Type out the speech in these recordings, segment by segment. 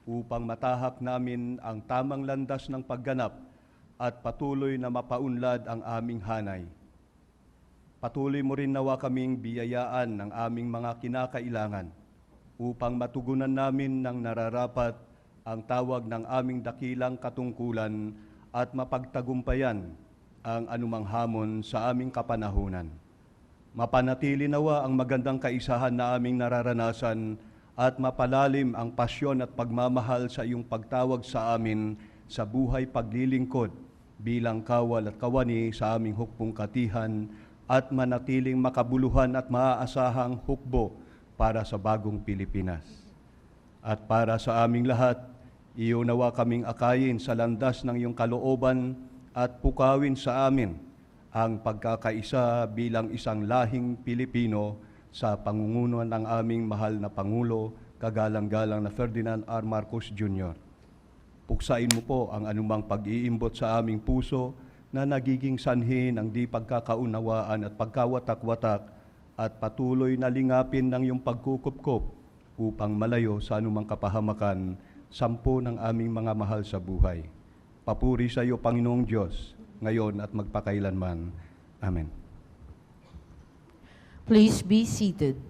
upang matahak namin ang tamang landas ng pagganap at patuloy na mapaunlad ang aming hanay. Patuloy mo rin nawa kaming biyayaan ng aming mga kinakailangan upang matugunan namin ng nararapat ang tawag ng aming dakilang katungkulan at mapagtagumpayan ang anumang hamon sa aming kapanahunan. Mapanatili nawa ang magandang kaisahan na aming nararanasan at mapalalim ang pasyon at pagmamahal sa iyong pagtawag sa amin sa buhay paglilingkod bilang kawal at kawani sa aming hukbong katihan at manatiling makabuluhan at maaasahang hukbo para sa bagong Pilipinas. At para sa aming lahat, iyo nawa kaming akayin sa landas ng iyong kalooban at pukawin sa amin ang pagkakaisa bilang isang lahing Pilipino sa pangunguna ng aming mahal na Pangulo, kagalang-galang na Ferdinand R. Marcos Jr. Puksain mo po ang anumang pag-iimbot sa aming puso na nagiging sanhi ng di pagkakaunawaan at pagkawatak-watak at patuloy na lingapin ng iyong pagkukupkop upang malayo sa anumang kapahamakan, sampo ng aming mga mahal sa buhay. Papuri sa iyo, Panginoong Diyos, ngayon at magpakailanman. Amen. Please be seated.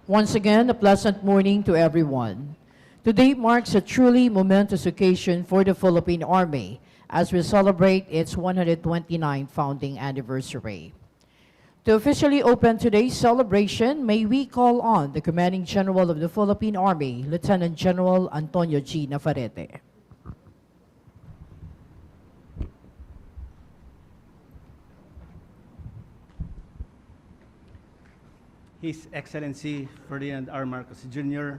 Once again, a pleasant morning to everyone. Today marks a truly momentous occasion for the Philippine Army as we celebrate its 129th founding anniversary. To officially open today's celebration, may we call on the Commanding General of the Philippine Army, Lieutenant General Antonio G. Navarrete. His Excellency Ferdinand R. Marcos Jr.,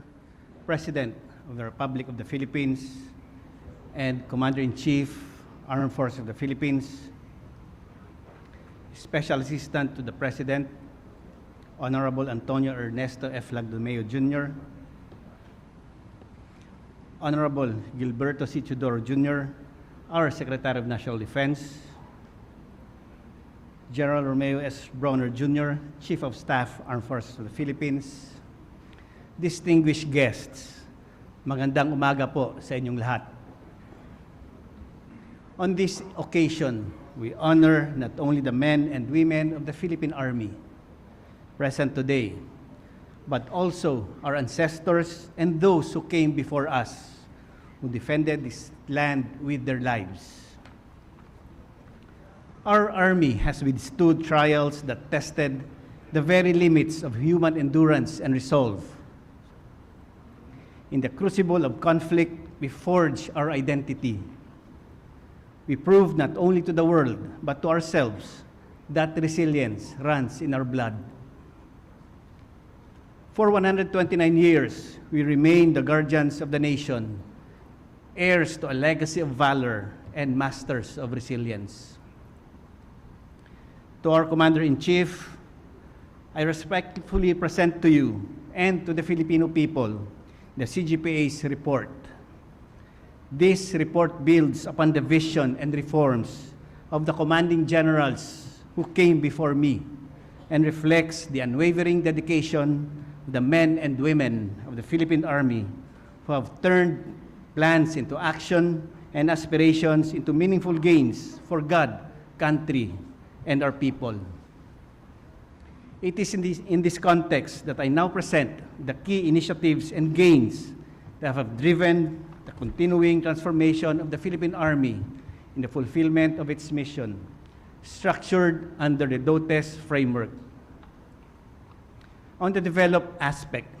President of the Republic of the Philippines and Commander-in-Chief, Armed Forces of the Philippines, Special Assistant to the President, Honorable Antonio Ernesto F. Lagdomeo Jr., Honorable Gilberto C. Chudoro Jr., our Secretary of National Defense, General Romeo S. Bronner Jr., Chief of Staff, Armed Forces of the Philippines, distinguished guests, magandang umaga po sa inyong lahat. On this occasion, we honor not only the men and women of the Philippine Army present today, but also our ancestors and those who came before us, who defended this land with their lives. Our Army has withstood trials that tested the very limits of human endurance and resolve. In the crucible of conflict, we forged our identity. We proved not only to the world, but to ourselves, that resilience runs in our blood. For 129 years, we remained the guardians of the nation, heirs to a legacy of valor and masters of resilience. To our Commander-in-Chief, I respectfully present to you and to the Filipino people the CGPA's report. This report builds upon the vision and reforms of the commanding generals who came before me and reflects the unwavering dedication of the men and women of the Philippine Army who have turned plans into action and aspirations into meaningful gains for God, country, and our people. It is in this context that I now present the key initiatives and gains that have driven the continuing transformation of the Philippine Army in the fulfillment of its mission, structured under the DOTES framework. On the developed aspect,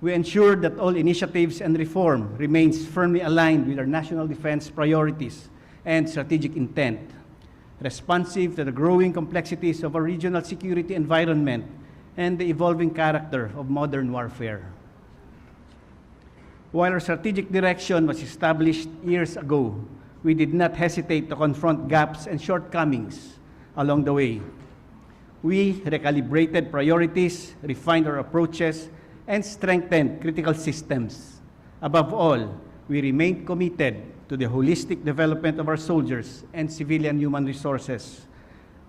we ensure that all initiatives and reform remains firmly aligned with our national defense priorities and strategic intent, responsive to the growing complexities of our regional security environment and the evolving character of modern warfare. While our strategic direction was established years ago, we did not hesitate to confront gaps and shortcomings along the way. We recalibrated priorities, refined our approaches, and strengthened critical systems. Above all, we remained committed to the holistic development of our soldiers and civilian human resources,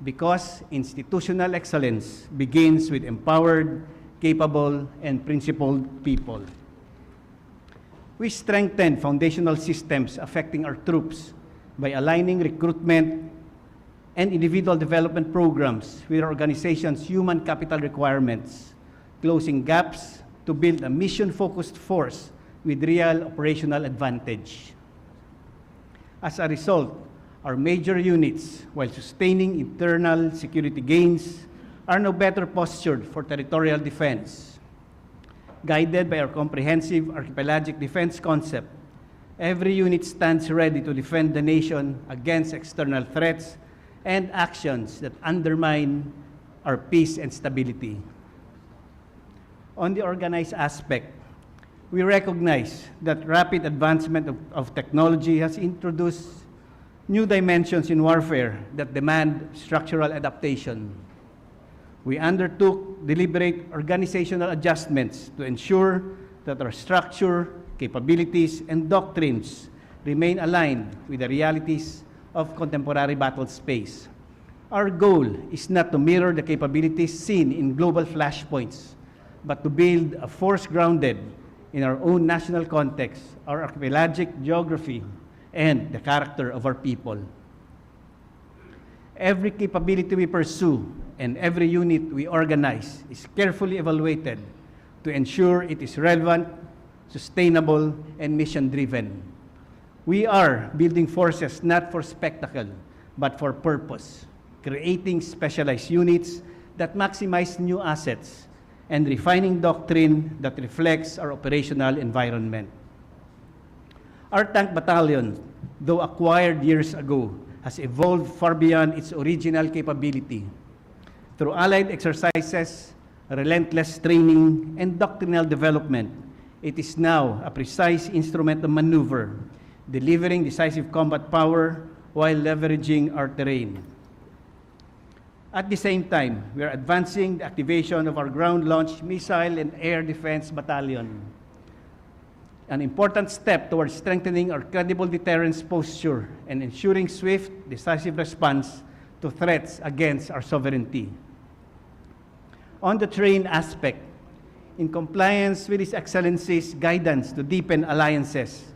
because institutional excellence begins with empowered, capable, and principled people. We strengthen foundational systems affecting our troops by aligning recruitment and individual development programs with our organization's human capital requirements, closing gaps to build a mission-focused force with real operational advantage. As a result, our major units, while sustaining internal security gains, are now better postured for territorial defense. Guided by our comprehensive archipelagic defense concept, every unit stands ready to defend the nation against external threats and actions that undermine our peace and stability. On the organized aspect, we recognize that rapid advancement of technology has introduced new dimensions in warfare that demand structural adaptation. We undertook deliberate organizational adjustments to ensure that our structure, capabilities, and doctrines remain aligned with the realities of contemporary battle space. Our goal is not to mirror the capabilities seen in global flashpoints, but to build a force grounded in our own national context, our archipelagic geography, and the character of our people. Every capability we pursue and every unit we organize is carefully evaluated to ensure it is relevant, sustainable, and mission-driven. We are building forces not for spectacle, but for purpose, creating specialized units that maximize new assets and refining doctrine that reflects our operational environment. Our tank battalion, though acquired years ago, has evolved far beyond its original capability. Through allied exercises, relentless training, and doctrinal development, it is now a precise instrument of maneuver, delivering decisive combat power while leveraging our terrain. At the same time, we are advancing the activation of our ground-launched missile and air defense battalion, an important step towards strengthening our credible deterrence posture and ensuring swift, decisive response to threats against our sovereignty. On the terrain aspect, in compliance with His Excellency's guidance to deepen alliances,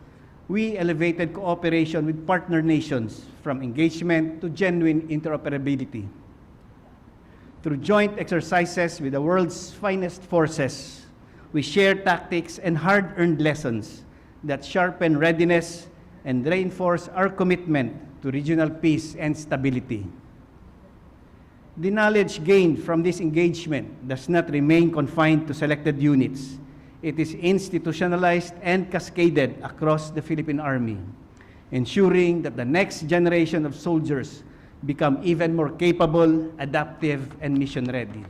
we elevated cooperation with partner nations from engagement to genuine interoperability. Through joint exercises with the world's finest forces, we share tactics and hard-earned lessons that sharpen readiness and reinforce our commitment to regional peace and stability. The knowledge gained from this engagement does not remain confined to selected units. It is institutionalized and cascaded across the Philippine Army, ensuring that the next generation of soldiers become even more capable, adaptive, and mission-ready.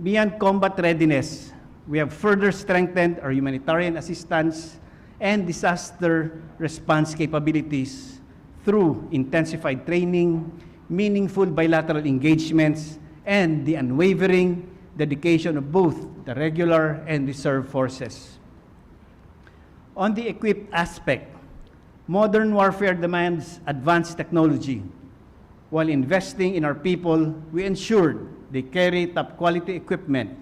Beyond combat readiness, we have further strengthened our humanitarian assistance and disaster response capabilities through intensified training, meaningful bilateral engagements, and the unwavering dedication of both the regular and reserve forces. On the equipped aspect, modern warfare demands advanced technology. While investing in our people, we ensured they carry top-quality equipment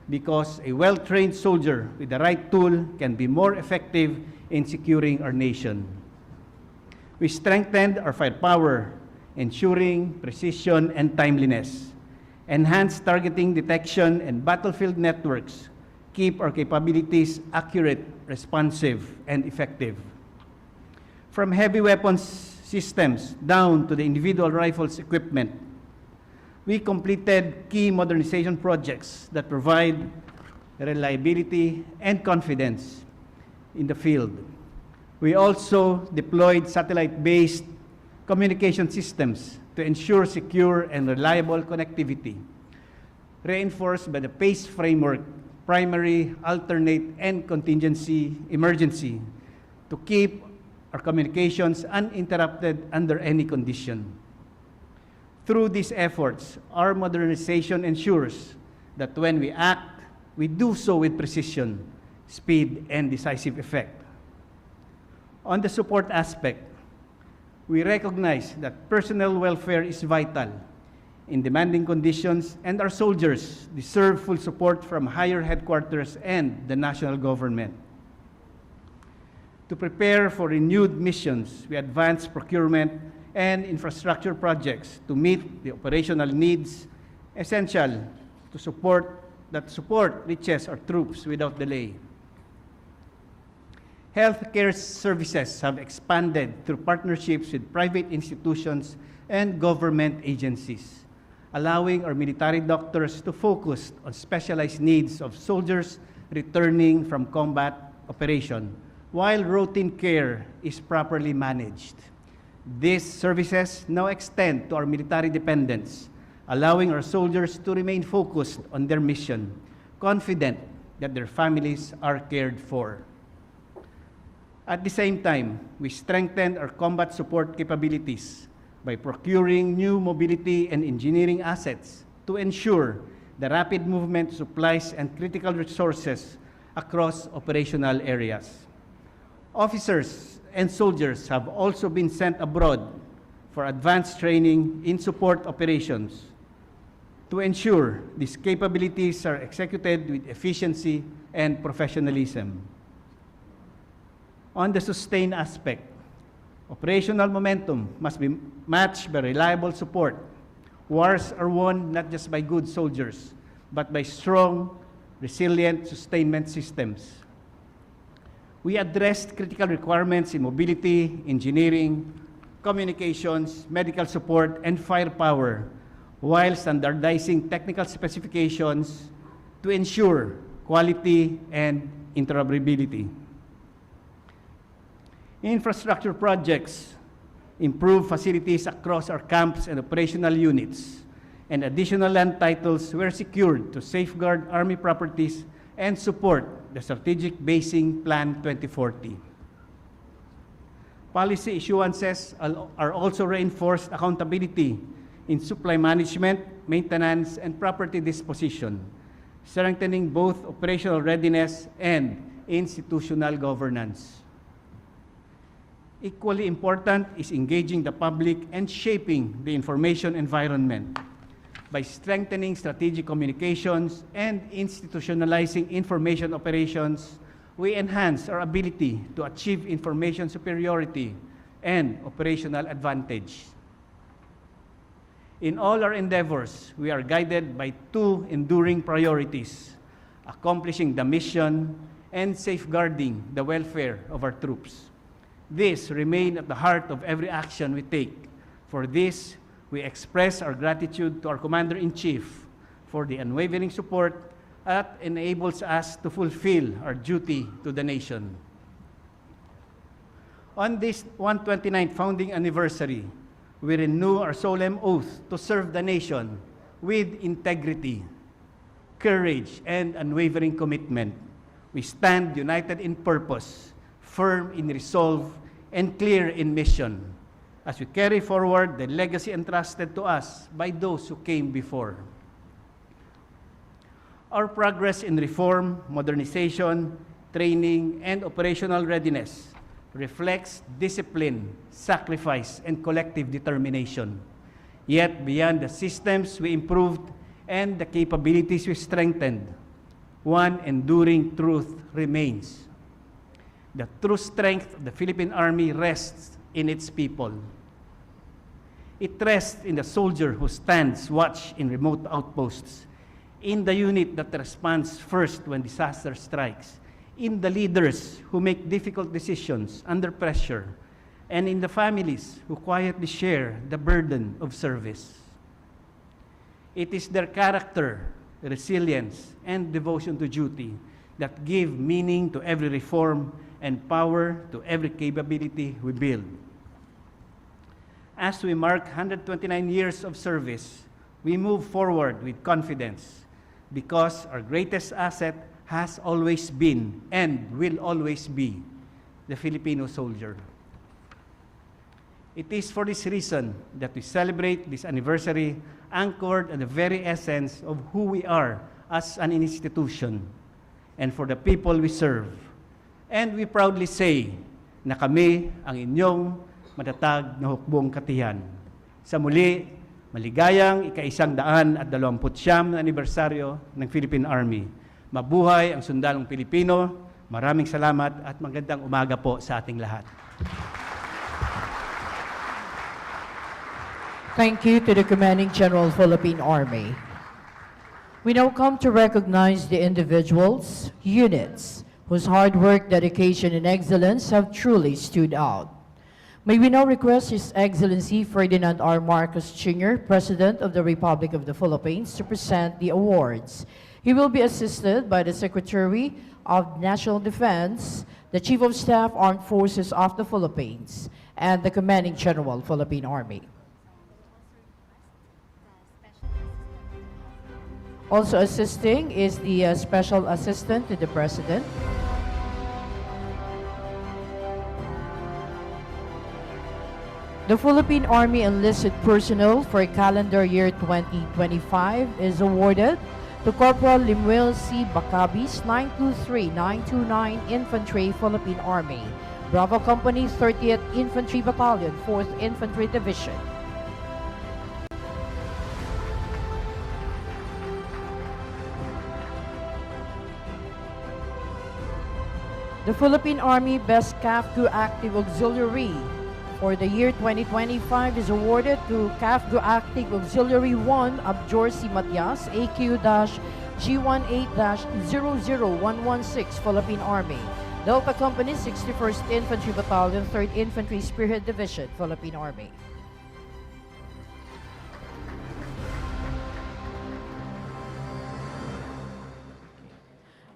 because a well-trained soldier with the right tool can be more effective in securing our nation. We strengthened our firepower, ensuring precision and timeliness. Enhanced targeting detection and battlefield networks keep our capabilities accurate, responsive, and effective. From heavy weapons systems down to the individual rifles equipment, we completed key modernization projects that provide reliability and confidence in the field. We also deployed satellite-based communication systems to ensure secure and reliable connectivity, reinforced by the PACE framework, primary, alternate, and contingency emergency, to keep our communications uninterrupted under any condition. Through these efforts, our modernization ensures that when we act, we do so with precision, speed, and decisive effect. On the support aspect, we recognize that personnel welfare is vital, in demanding conditions, and our soldiers deserve full support from higher headquarters and the national government. To prepare for renewed missions, we advance procurement and infrastructure projects to meet the operational needs essential to support reaches our troops without delay. Healthcare services have expanded through partnerships with private institutions and government agencies, allowing our military doctors to focus on specialized needs of soldiers returning from combat operation, while routine care is properly managed. These services now extend to our military dependents, allowing our soldiers to remain focused on their mission, confident that their families are cared for. At the same time, we strengthened our combat support capabilities by procuring new mobility and engineering assets to ensure the rapid movement of supplies and critical resources across operational areas. Officers and soldiers have also been sent abroad for advanced training in support operations to ensure these capabilities are executed with efficiency and professionalism. On the sustained aspect, operational momentum must be matched by reliable support. Wars are won not just by good soldiers, but by strong, resilient sustainment systems. We addressed critical requirements in mobility, engineering, communications, medical support, and firepower, while standardizing technical specifications to ensure quality and interoperability. Infrastructure projects improve facilities across our camps and operational units, and additional land titles were secured to safeguard Army properties and support the Strategic Basing Plan 2040. Policy issuances are also reinforced accountability in supply management, maintenance, and property disposition, strengthening both operational readiness and institutional governance. Equally important is engaging the public and shaping the information environment. By strengthening strategic communications and institutionalizing information operations, we enhance our ability to achieve information superiority and operational advantage. In all our endeavors, we are guided by two enduring priorities: accomplishing the mission and safeguarding the welfare of our troops. These remain at the heart of every action we take. For this, we express our gratitude to our Commander-in-Chief for the unwavering support that enables us to fulfill our duty to the nation. On this 129th founding anniversary, we renew our solemn oath to serve the nation with integrity, courage, and unwavering commitment. We stand united in purpose, firm in resolve, and clear in mission, as we carry forward the legacy entrusted to us by those who came before. Our progress in reform, modernization, training, and operational readiness reflects discipline, sacrifice, and collective determination. Yet, beyond the systems we improved and the capabilities we strengthened, one enduring truth remains. The true strength of the Philippine Army rests in its people. It rests in the soldier who stands watch in remote outposts, in the unit that responds first when disaster strikes, in the leaders who make difficult decisions under pressure, and in the families who quietly share the burden of service. It is their character, resilience, and devotion to duty that give meaning to every reform and power to every capability we build. As we mark 129 years of service, we move forward with confidence because our greatest asset has always been and will always be the Filipino soldier. It is for this reason that we celebrate this anniversary anchored in the very essence of who we are as an institution and for the people we serve. And we proudly say na kami ang inyong matatag na hukbong katihan. Sa muli, Maligayang ika-129 na anibersaryo ng Philippine Army. Mabuhay ang sundalong Pilipino. Maraming salamat at magandang umaga po sa ating lahat. Thank you to the Commanding General, Philippine Army. We now come to recognize the individuals, units, whose hard work, dedication, and excellence have truly stood out. May we now request His Excellency Ferdinand R. Marcos Jr., President of the Republic of the Philippines, to present the awards. He will be assisted by the Secretary of National Defense, the Chief of Staff, Armed Forces of the Philippines, and the Commanding General, Philippine Army. Also assisting is the Special Assistant to the President, the Philippine Army enlisted personnel for calendar year 2025 is awarded to Corporal Limuel C. Bacabis, 923-929 Infantry, Philippine Army, Bravo Company, 30th Infantry Battalion, 4th Infantry Division. The Philippine Army Best CAFCU Active Auxiliary for the year 2025 is awarded to CAFCU Active Auxiliary 1 Abjor C. Matias, AQ-G18-00116, Philippine Army. Delta Company, 61st Infantry Battalion, 3rd Infantry Spearhead Division, Philippine Army.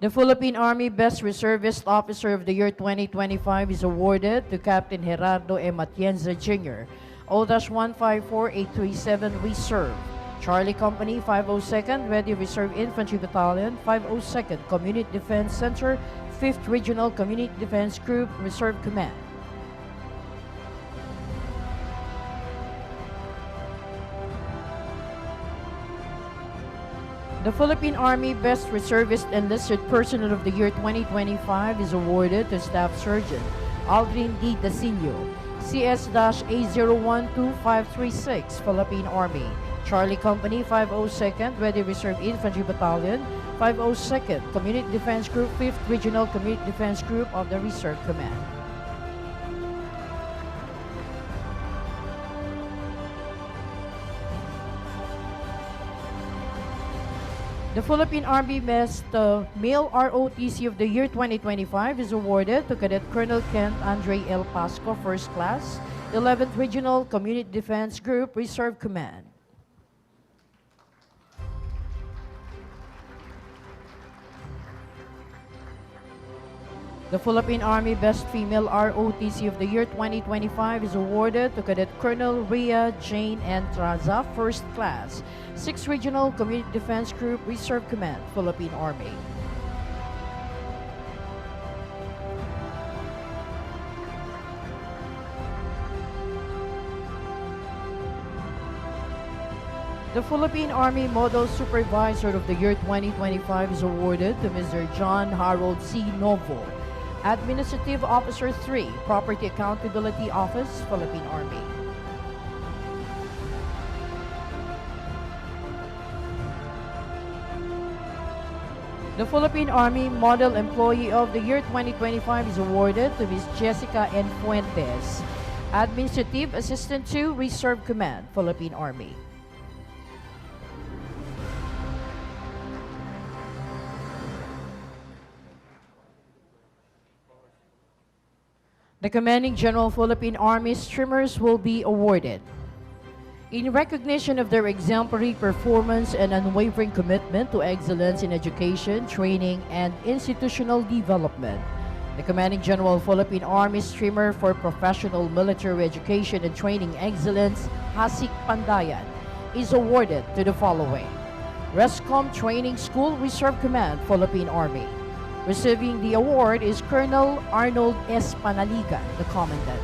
The Philippine Army Best Reservist Officer of the Year 2025 is awarded to Captain Gerardo M. Atienza Jr., O-154837 Reserve, Charlie Company, 502nd Ready Reserve Infantry Battalion, 502nd Community Defense Center, 5th Regional Community Defense Group, Reserve Command. The Philippine Army Best Reservist Enlisted Personnel of the Year 2025 is awarded to Staff Sergeant Aldrin D. Dacinio, CS-A012536, Philippine Army, Charlie Company, 502nd Ready Reserve Infantry Battalion, 502nd Community Defense Group, 5th Regional Community Defense Group of the Reserve Command. The Philippine Army Best Male ROTC of the Year 2025 is awarded to Cadet Colonel Kent Andre L. Pasco, First Class, 11th Regional Community Defense Group, Reserve Command. The Philippine Army Best Female ROTC of the Year 2025 is awarded to Cadet Colonel Rhea Jane N. Traza, First Class, 6th Regional Community Defense Group, Reserve Command, Philippine Army. The Philippine Army Model Supervisor of the Year 2025 is awarded to Mr. John Harold C. Novo, Administrative Officer 3, Property Accountability Office, Philippine Army. The Philippine Army Model Employee of the Year 2025 is awarded to Ms. Jessica N. Fuentes, Administrative Assistant 2, Reserve Command, Philippine Army. The Commanding General Philippine Army streamers will be awarded. In recognition of their exemplary performance and unwavering commitment to excellence in education, training, and institutional development, the Commanding General Philippine Army Streamer for Professional Military Education and Training Excellence, Hasik Pandayan, is awarded to the following: Rescom Training School, Reserve Command, Philippine Army. Receiving the award is Colonel Arnold S. Panaligan, the Commandant.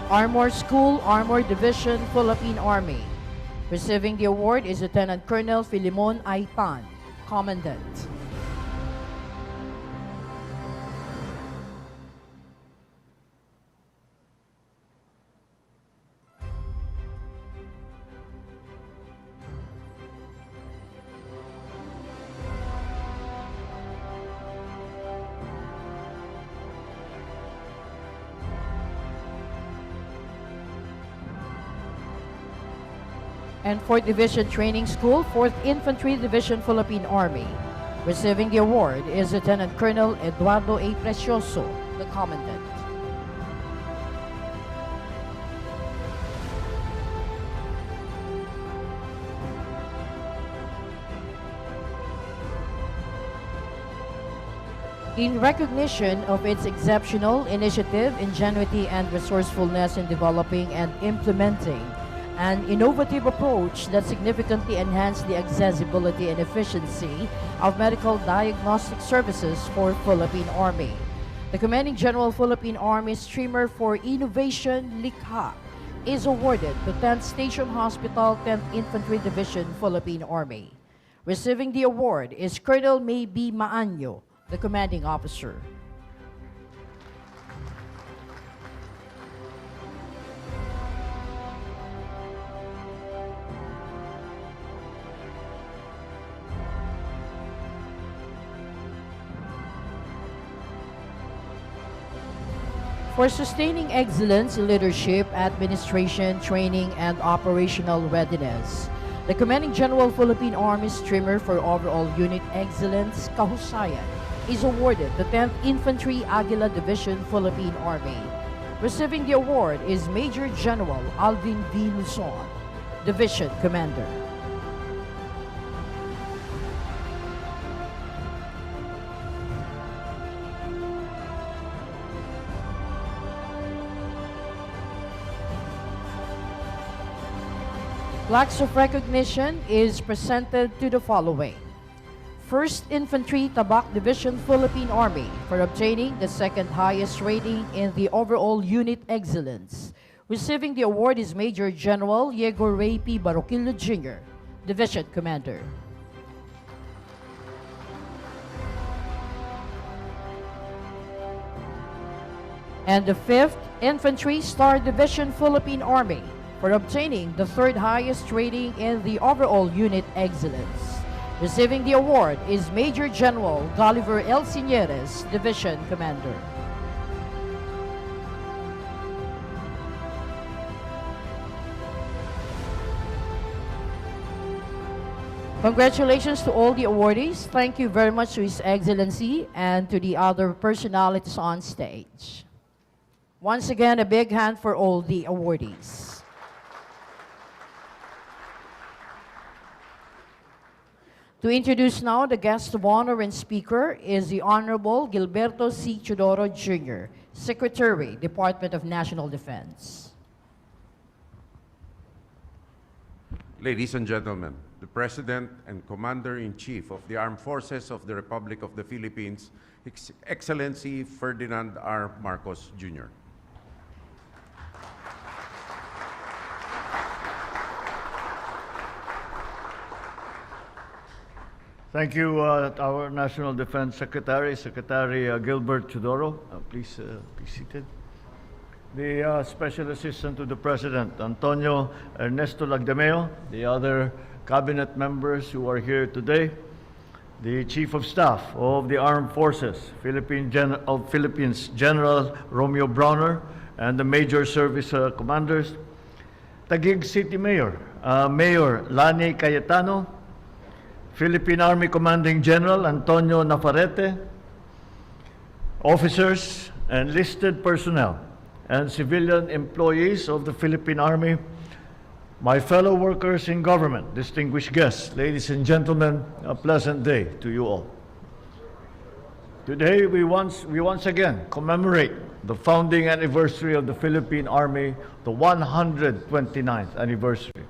Armor School, Armor Division, Philippine Army. Receiving the award is Lieutenant Colonel Filimon Aitan, Commandant. And 4th Division Training School, 4th Infantry Division, Philippine Army. Receiving the award is Lieutenant Colonel Eduardo A. Precioso, the Commandant. In recognition of its exceptional initiative, ingenuity, and resourcefulness in developing and implementing an innovative approach that significantly enhanced the accessibility and efficiency of medical diagnostic services for Philippine Army. The Commanding General Philippine Army Streamer for Innovation Likha is awarded to 10th Station Hospital, 10th Infantry Division, Philippine Army. Receiving the award is Colonel May B. Maanyo, the Commanding Officer. For sustaining excellence in leadership, administration, training, and operational readiness, the Commanding General Philippine Army Streamer for Overall Unit Excellence, Kahusayan, is awarded the 10th Infantry Aguila Division, Philippine Army. Receiving the award is Major General Alvin V. Luzon, Division Commander. Plaques of recognition is presented to the following. 1st Infantry Tabak Division, Philippine Army for obtaining the 2nd highest rating in the overall unit excellence. Receiving the award is Major General Yegor Ray P. Baroquillo Jr., Division Commander. And the 5th Infantry Star Division, Philippine Army for obtaining the 3rd highest rating in the overall unit excellence. Receiving the award is Major General Gulliver L. Sinieres, Division Commander. Congratulations to all the awardees. Thank you very much to His Excellency and to the other personalities on stage. Once again, a big hand for all the awardees. To introduce now the guest of honor and speaker is the Honorable Gilberto C. Chodoro Jr., Secretary, Department of National Defense. Ladies and gentlemen, the President and Commander-in-Chief of the Armed Forces of the Republic of the Philippines, His Excellency Ferdinand R. Marcos Jr. Thank you, our National Defense Secretary, Secretary Gilbert Chodoro. Please be seated. The Special Assistant to the President, Antonio Ernesto Lagdameo, the other cabinet members who are here today, the Chief of Staff of the Armed Forces, Philippines General Romeo Browner, and the Major Service Commanders, Taguig City Mayor, Mayor Lani Cayetano, Philippine Army Commanding General Antonio Navarrete, officers, enlisted personnel, and civilian employees of the Philippine Army, my fellow workers in government, distinguished guests, ladies and gentlemen, a pleasant day to you all. Today, we once again commemorate the founding anniversary of the Philippine Army, the 129th anniversary.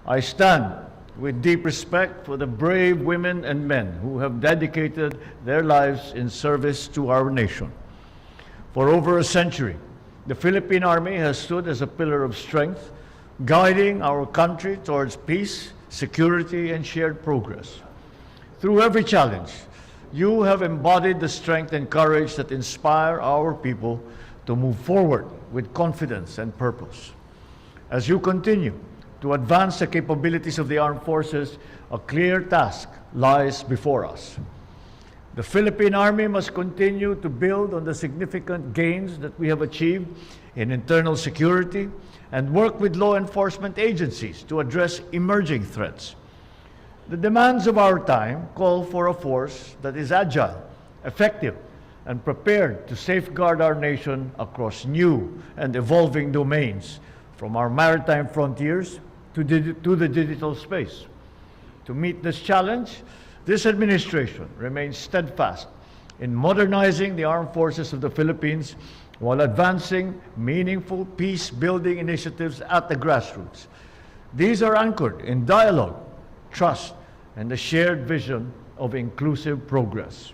I stand with deep respect for the brave women and men who have dedicated their lives in service to our nation. For over a century, the Philippine Army has stood as a pillar of strength, guiding our country towards peace, security, and shared progress. Through every challenge, you have embodied the strength and courage that inspire our people to move forward with confidence and purpose. As you continue to advance the capabilities of the armed forces, a clear task lies before us. The Philippine Army must continue to build on the significant gains that we have achieved in internal security and work with law enforcement agencies to address emerging threats. The demands of our time call for a force that is agile, effective, and prepared to safeguard our nation across new and evolving domains, from our maritime frontiers to the digital space. To meet this challenge, this administration remains steadfast in modernizing the armed forces of the Philippines while advancing meaningful peace-building initiatives at the grassroots. These are anchored in dialogue, trust, and the shared vision of inclusive progress.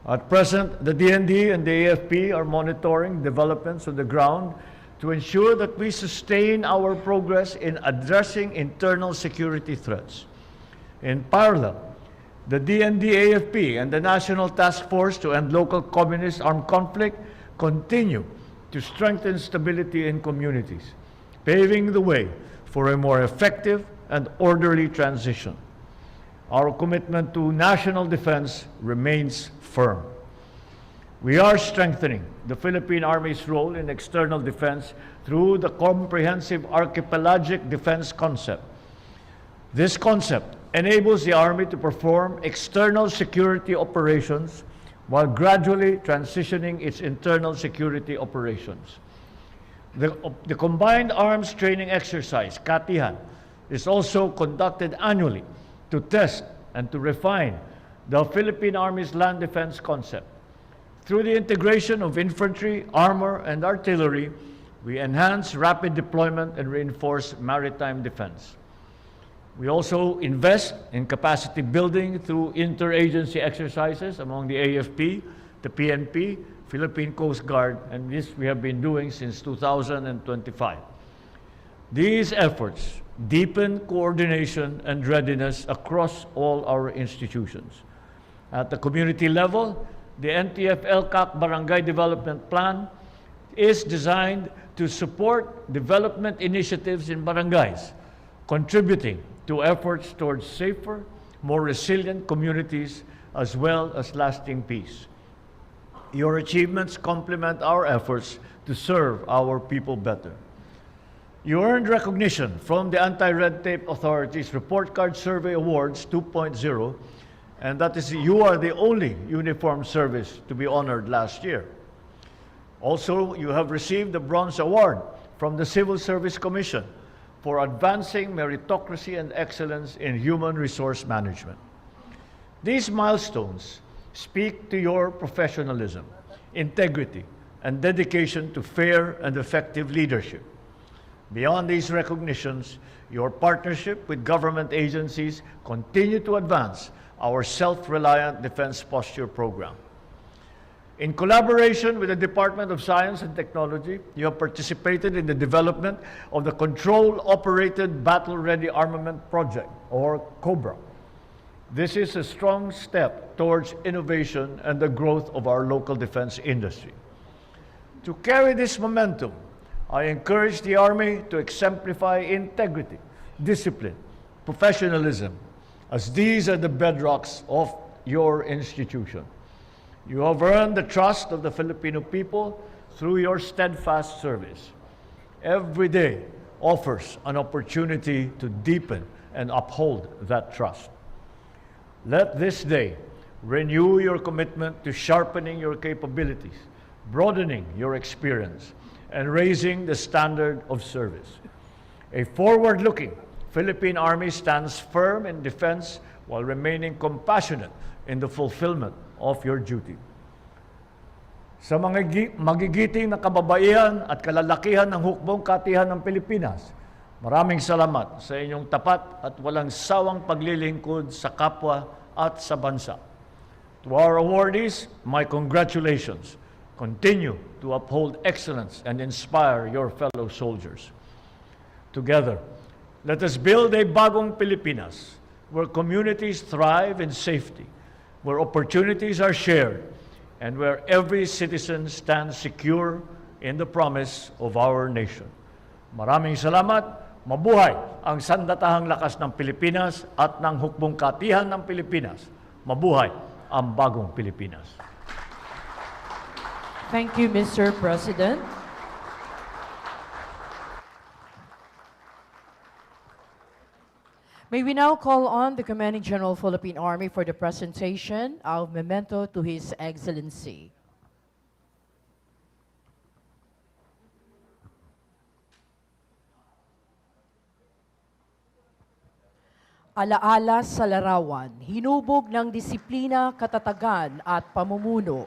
At present, the DND and the AFP are monitoring developments on the ground to ensure that we sustain our progress in addressing internal security threats. In parallel, the DND-AFP and the National Task Force to End Local Communist Armed Conflict continue to strengthen stability in communities, paving the way for a more effective and orderly transition. Our commitment to national defense remains firm. We are strengthening the Philippine Army's role in external defense through the comprehensive archipelagic defense concept. This concept enables the Army to perform external security operations while gradually transitioning its internal security operations. The Combined Arms Training Exercise, Katihan, is also conducted annually to test and to refine the Philippine Army's land defense concept. Through the integration of infantry, armor, and artillery, we enhance rapid deployment and reinforce maritime defense. We also invest in capacity building through interagency exercises among the AFP, the PNP, Philippine Coast Guard, and this we have been doing since 2025. These efforts deepen coordination and readiness across all our institutions. At the community level, the NTF-LCAC Barangay Development Plan is designed to support development initiatives in barangays, contributing to efforts towards safer, more resilient communities as well as lasting peace. Your achievements complement our efforts to serve our people better. You earned recognition from the Anti-Red Tape Authority's Report Card Survey Awards 2.0, and that is, you are the only uniformed service to be honored last year. Also, you have received the Bronze Award from the Civil Service Commission for advancing meritocracy and excellence in human resource management. These milestones speak to your professionalism, integrity, and dedication to fair and effective leadership. Beyond these recognitions, your partnership with government agencies continue to advance our self-reliant defense posture program. In collaboration with the Department of Science and Technology, you have participated in the development of the Control-Operated Battle-Ready Armament Project, or COBRA. This is a strong step towards innovation and the growth of our local defense industry. To carry this momentum, I encourage the Army to exemplify integrity, discipline, professionalism, as these are the bedrocks of your institution. You have earned the trust of the Filipino people through your steadfast service. Every day offers an opportunity to deepen and uphold that trust. Let this day renew your commitment to sharpening your capabilities, broadening your experience, and raising the standard of service. A forward-looking Philippine Army stands firm in defense while remaining compassionate in the fulfillment of your duty. Sa mga magigiting na kababaihan at kalalakihan ng Hukbong Katihan ng Pilipinas, maraming salamat sa inyong tapat at walang sawang paglilingkod sa kapwa at sa bansa. To our awardees, my congratulations. Continue to uphold excellence and inspire your fellow soldiers. Together, let us build a bagong Pilipinas where communities thrive in safety, where opportunities are shared, and where every citizen stands secure in the promise of our nation. Maraming salamat. Mabuhay ang sandatahang lakas ng Pilipinas at ng hukbong katihan ng Pilipinas. Mabuhay ang bagong Pilipinas. Thank you, Mr. President. May we now call on the Commanding General, Philippine Army for the presentation of memento to His Excellency. Alaala sa larawan, hinubog ng disiplina, katatagan at pamumuno.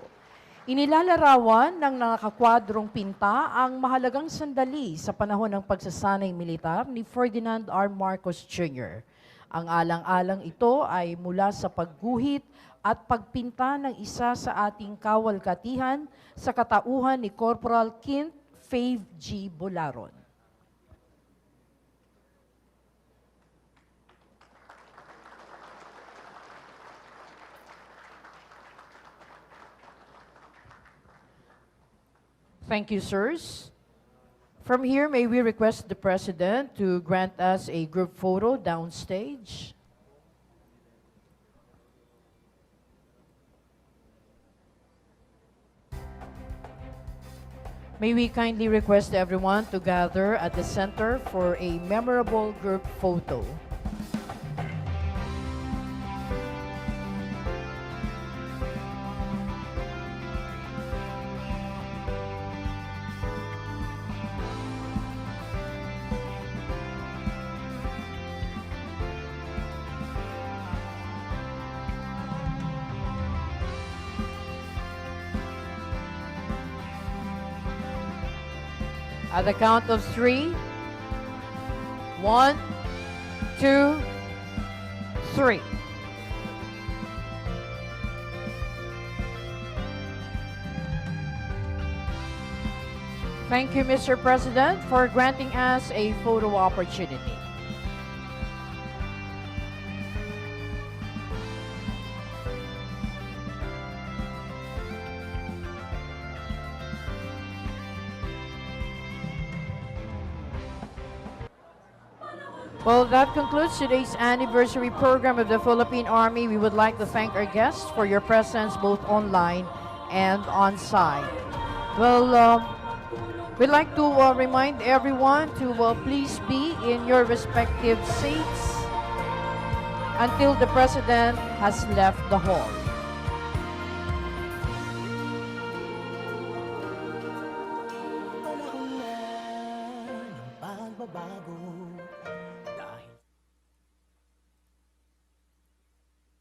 Inilalarawan ng nakakwadrong pinta ang mahalagang sandali sa panahon ng pagsasanay militar ni Ferdinand R. Marcos Jr. Ang alang-alang ito ay mula sa pagguhit at pagpinta ng isa sa ating kawalkatihan sa katauhan ni Corporal Kint Fave G. Bolaron. Thank you, sirs. From here, may we request the President to grant us a group photo downstage. May we kindly request everyone to gather at the center for a memorable group photo. At the count of 3, 1, 2, 3. Thank you, Mr. President, for granting us a photo opportunity. Well, that concludes today's anniversary program of the Philippine Army. We would like to thank our guests for your presence both online and on-site. Well, we'd like to remind everyone to please be in your respective seats until the President has left the hall.